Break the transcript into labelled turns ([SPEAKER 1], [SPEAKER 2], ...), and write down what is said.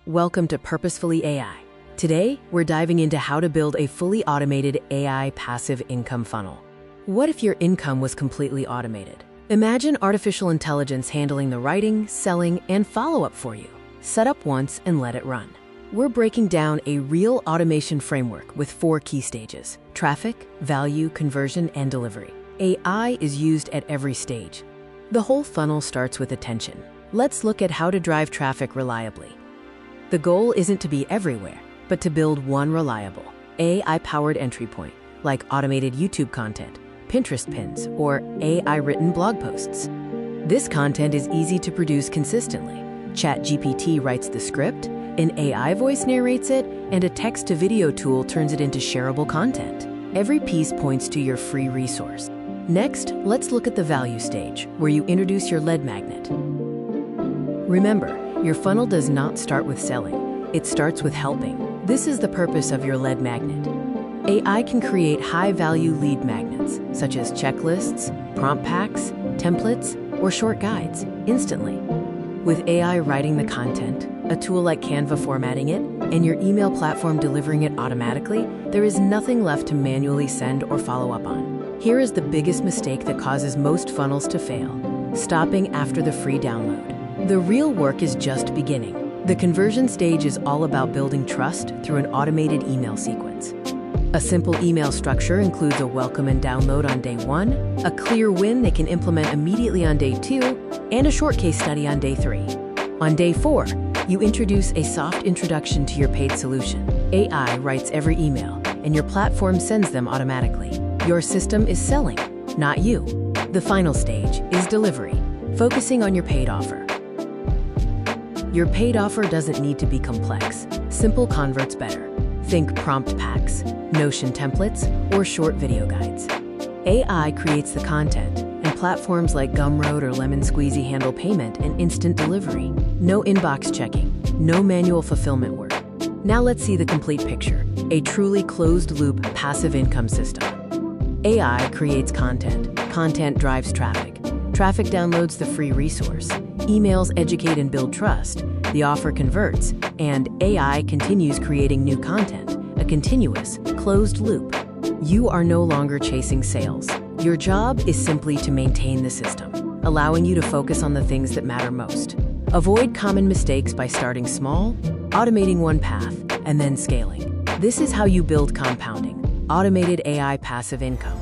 [SPEAKER 1] Welcome to Purposefully AI. Today, we're diving into how to build a fully automated AI passive income funnel. What if your income was completely automated? Imagine artificial intelligence handling the writing, selling, and follow-up for you. Set up once and let it run. We're breaking down a real automation framework with 4 key stages: traffic, value, conversion, and delivery. AI is used at every stage. The whole funnel starts with attention. Let's look at how to drive traffic reliably. The goal isn't to be everywhere, but to build one reliable, AI-powered entry point, like automated YouTube content, Pinterest pins, or AI-written blog posts. This content is easy to produce consistently. ChatGPT writes the script, an AI voice narrates it, and a text-to-video tool turns it into shareable content. Every piece points to your free resource. Next, let's look at the value stage, where you introduce your lead magnet. Remember, your funnel does not start with selling. It starts with helping. This is the purpose of your lead magnet. AI can create high-value lead magnets, such as checklists, prompt packs, templates, or short guides, instantly. With AI writing the content, a tool like Canva formatting it, and your email platform delivering it automatically, there is nothing left to manually send or follow up on. Here is the biggest mistake that causes most funnels to fail: stopping after the free download. The real work is just beginning. The conversion stage is all about building trust through an automated email sequence. A simple email structure includes a welcome and download on day 1, a clear win they can implement immediately on day 2, and a short case study on day 3. On day 4, you introduce a soft introduction to your paid solution. AI writes every email, and your platform sends them automatically. Your system is selling, not you. The final stage is delivery, focusing on your paid offer. Your paid offer doesn't need to be complex. Simple converts better. Think prompt packs, Notion templates, or short video guides. AI creates the content, and platforms like Gumroad or Lemon Squeezy handle payment and instant delivery. No inbox checking, no manual fulfillment work. Now let's see the complete picture: a truly closed-loop passive income system. AI creates content. Content drives traffic. Traffic downloads the free resource. Emails educate and build trust. The offer converts, and AI continues creating new content. A continuous, closed loop. You are no longer chasing sales. Your job is simply to maintain the system, allowing you to focus on the things that matter most. Avoid common mistakes by starting small, automating one path, and then scaling. This is how you build compounding, automated AI passive income.